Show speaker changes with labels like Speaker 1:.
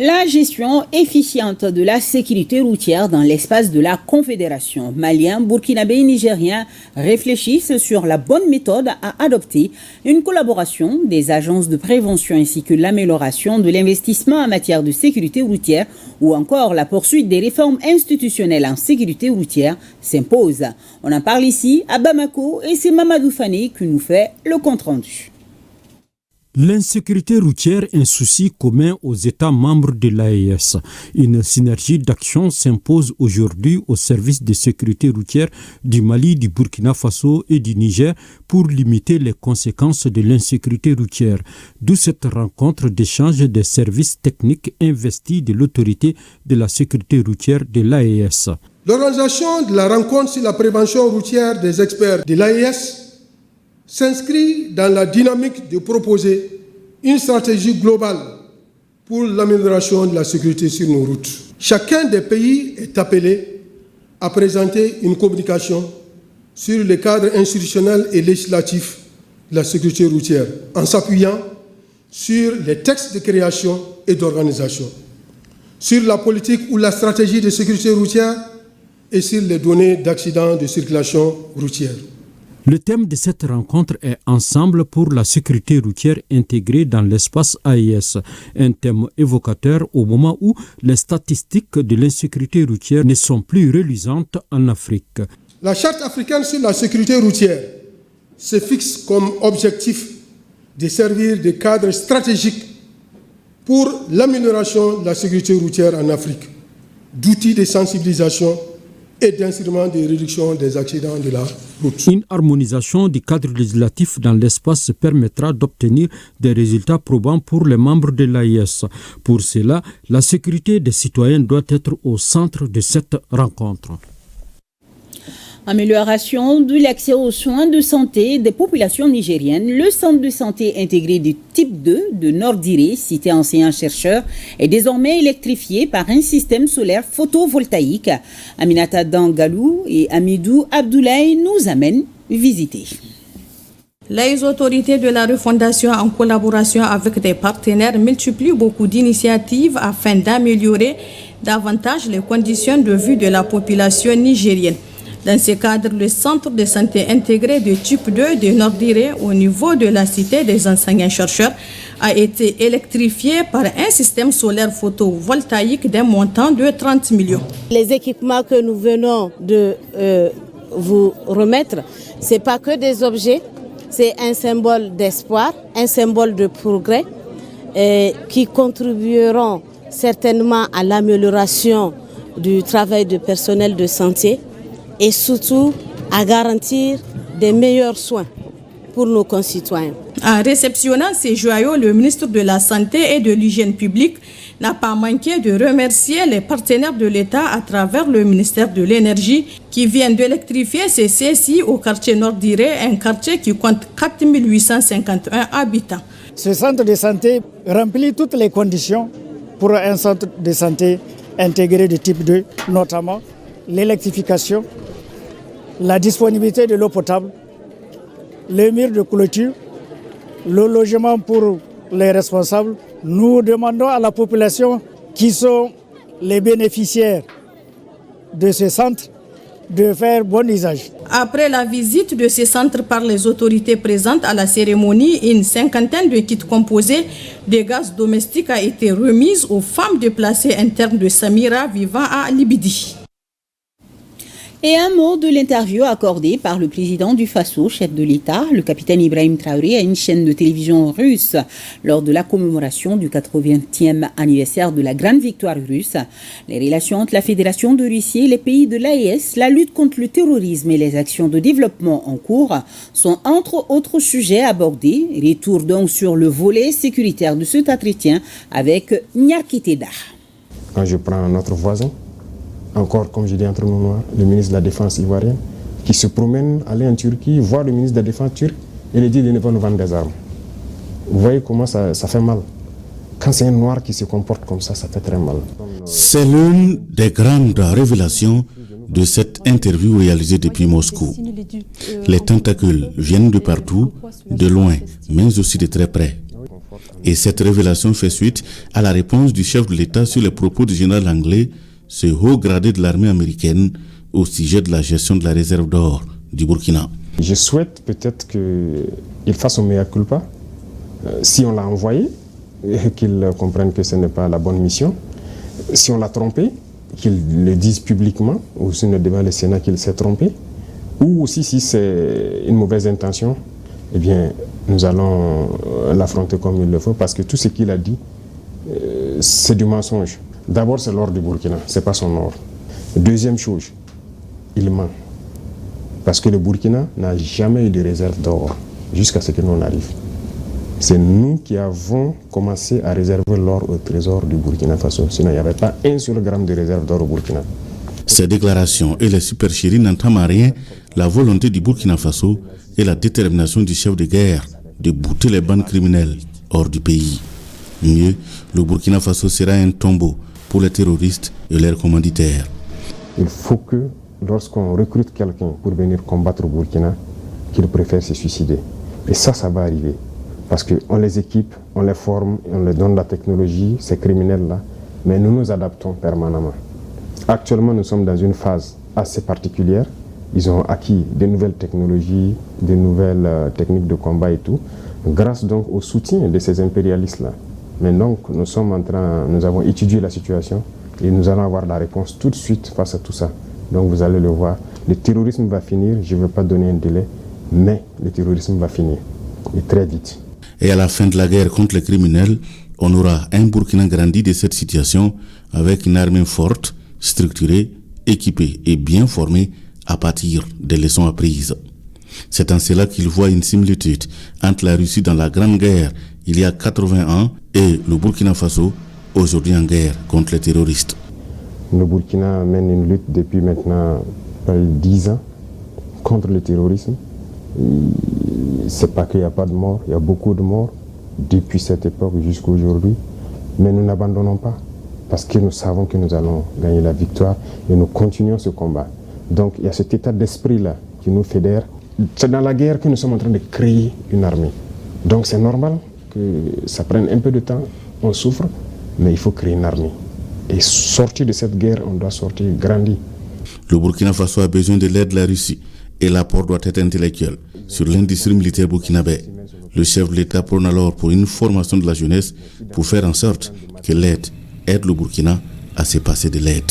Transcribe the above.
Speaker 1: La gestion efficiente de la sécurité routière dans l'espace de la Confédération. Maliens, Burkinabés et Nigériens réfléchissent sur la bonne méthode à adopter, une collaboration des agences de prévention ainsi que l'amélioration de l'investissement en matière de sécurité routière ou encore la poursuite des réformes institutionnelles en sécurité routière s'impose. On en parle ici à Bamako et c'est Mamadou Fani qui nous fait le compte-rendu.
Speaker 2: L'insécurité routière est un souci commun aux États membres de l'AES. Une synergie d'action s'impose aujourd'hui aux services de sécurité routière du Mali, du Burkina Faso et du Niger pour limiter les conséquences de l'insécurité routière. D'où cette rencontre d'échange des services techniques investis de l'autorité de la sécurité routière de l'AES.
Speaker 3: L'organisation de la rencontre sur la prévention routière des experts de l'AES s'inscrit dans la dynamique de proposer une stratégie globale pour l'amélioration de la sécurité sur nos routes. Chacun des pays est appelé à présenter une communication sur le cadre institutionnel et législatif de la sécurité routière, en s'appuyant sur les textes de création et d'organisation, sur la politique ou la stratégie de sécurité routière et sur les données d'accidents de circulation routière.
Speaker 2: Le thème de cette rencontre est Ensemble pour la sécurité routière intégrée dans l'espace AES, un thème évocateur au moment où les statistiques de l'insécurité routière ne sont plus reluisantes en Afrique.
Speaker 3: La Charte africaine sur la sécurité routière se fixe comme objectif de servir de cadre stratégique pour l'amélioration de la sécurité routière en Afrique, d'outils de sensibilisation et d'instruments de réduction des accidents de la route.
Speaker 2: Une harmonisation du cadre législatif dans l'espace permettra d'obtenir des résultats probants pour les membres de l'AES. Pour cela, la sécurité des citoyens doit être au centre de cette rencontre.
Speaker 1: Amélioration de l'accès aux soins de santé des populations nigériennes. Le centre de santé intégré du type 2 de Nord-Diré, cité enseignant-chercheur, est désormais électrifié par un système solaire photovoltaïque. Aminata Dangalou et Amidou Abdoulaye nous amènent visiter.
Speaker 4: Les autorités de la refondation, en collaboration avec des partenaires, multiplient beaucoup d'initiatives afin d'améliorer davantage les conditions de vie de la population nigérienne. Dans ce cadre, le centre de santé intégré de type 2 de Nord-Diré au niveau de la cité des enseignants-chercheurs a été électrifié par un système solaire photovoltaïque d'un montant de 30 millions.
Speaker 5: Les équipements que nous venons de vous remettre, ce n'est pas que des objets, c'est un symbole d'espoir, un symbole de progrès qui contribueront certainement à l'amélioration du travail du personnel de santé et surtout à garantir des meilleurs soins pour nos concitoyens.
Speaker 4: En réceptionnant ces joyaux, le ministre de la Santé et de l'Hygiène publique n'a pas manqué de remercier les partenaires de l'État à travers le ministère de l'Énergie qui vient d'électrifier ces CSI au quartier Nord-Diré, un quartier qui compte 4 851 habitants.
Speaker 6: Ce centre de santé remplit toutes les conditions pour un centre de santé intégré de type 2, notamment l'électrification, la disponibilité de l'eau potable, les murs de clôture, le logement pour les responsables. Nous demandons à la population qui sont les bénéficiaires de ce centre de faire bon usage.
Speaker 4: Après la visite de ces centres par les autorités présentes à la cérémonie, une cinquantaine de kits composés de gaz domestique a été remise aux femmes déplacées internes de Samira vivant à Libidi.
Speaker 1: Et un mot de l'interview accordée par le président du Faso, chef de l'État, le capitaine Ibrahim Traoré, à une chaîne de télévision russe lors de la commémoration du 80e anniversaire de la grande victoire russe. Les relations entre la Fédération de Russie et les pays de l'AES, la lutte contre le terrorisme et les actions de développement en cours sont entre autres sujets abordés. Retour donc sur le volet sécuritaire de cet entretien avec Nyarkiteda.
Speaker 7: Quand je prends notre voisin, encore, comme je dis entre nous, le ministre de la Défense ivoirien, qui se promène, aller en Turquie, voir le ministre de la Défense turc et lui dit de ne pas nous vendre des armes. Vous voyez comment ça fait mal. Quand c'est un noir qui se comporte comme ça fait très mal.
Speaker 8: C'est l'une des grandes révélations de cette interview réalisée depuis Moscou. Les tentacules viennent de partout, de loin, mais aussi de très près. Et cette révélation fait suite à la réponse du chef de l'État sur les propos du général anglais, ce haut gradé de l'armée américaine, au sujet de la gestion de la réserve d'or du Burkina.
Speaker 7: Je souhaite peut-être qu'il fasse son mea culpa, si on l'a envoyé, qu'il comprenne que ce n'est pas la bonne mission. Si on l'a trompé, qu'il le dise publiquement, ou sinon devant le Sénat qu'il s'est trompé. Ou aussi si c'est une mauvaise intention, eh bien nous allons l'affronter comme il le faut, parce que tout ce qu'il a dit, c'est du mensonge. D'abord, c'est l'or du Burkina, ce n'est pas son or. Deuxième chose, il ment. Parce que le Burkina n'a jamais eu de réserve d'or, jusqu'à ce que nous en arrive. C'est nous qui avons commencé à réserver l'or au trésor du Burkina Faso. Sinon, il n'y avait pas un seul gramme de réserve d'or au Burkina.
Speaker 8: Ces déclarations et les supercheries n'entament à rien la volonté du Burkina Faso et la détermination du chef de guerre de bouter les bandes criminelles hors du pays. Mieux, le Burkina Faso sera un tombeau pour les terroristes et leurs commanditaires.
Speaker 7: Il faut que, lorsqu'on recrute quelqu'un pour venir combattre au Burkina, qu'il préfère se suicider. Et ça va arriver. Parce qu'on les équipe, on les forme, on leur donne la technologie, ces criminels-là, mais nous nous adaptons permanemment. Actuellement, nous sommes dans une phase assez particulière. Ils ont acquis de nouvelles technologies, de nouvelles techniques de combat et tout, grâce donc au soutien de ces impérialistes-là. Mais donc, nous avons étudié la situation et nous allons avoir la réponse tout de suite face à tout ça. Donc, vous allez le voir, le terrorisme va finir, je ne veux pas donner un délai, mais le terrorisme va finir, et très vite.
Speaker 8: Et à la fin de la guerre contre les criminels, on aura un Burkina grandi de cette situation avec une armée forte, structurée, équipée et bien formée à partir des leçons apprises. C'est en cela qu'il voit une similitude entre la Russie dans la Grande Guerre il y a 80 ans et le Burkina Faso aujourd'hui en guerre contre les terroristes.
Speaker 7: Le Burkina mène une lutte depuis maintenant 10 ans contre le terrorisme. C'est pas qu'il n'y a pas de morts, il y a beaucoup de morts depuis cette époque jusqu'à aujourd'hui. Mais nous n'abandonnons pas parce que nous savons que nous allons gagner la victoire et nous continuons ce combat. Donc il y a cet état d'esprit-là qui nous fédère. C'est dans la guerre que nous sommes en train de créer une armée. Donc c'est normal que ça prenne un peu de temps, on souffre, mais il faut créer une armée. Et sortir de cette guerre, on doit sortir grandi.
Speaker 8: Le Burkina Faso a besoin de l'aide de la Russie et l'apport doit être intellectuel sur l'industrie militaire burkinabé. Le chef de l'État prône alors pour une formation de la jeunesse pour faire en sorte que l'aide aide le Burkina à se passer de l'aide.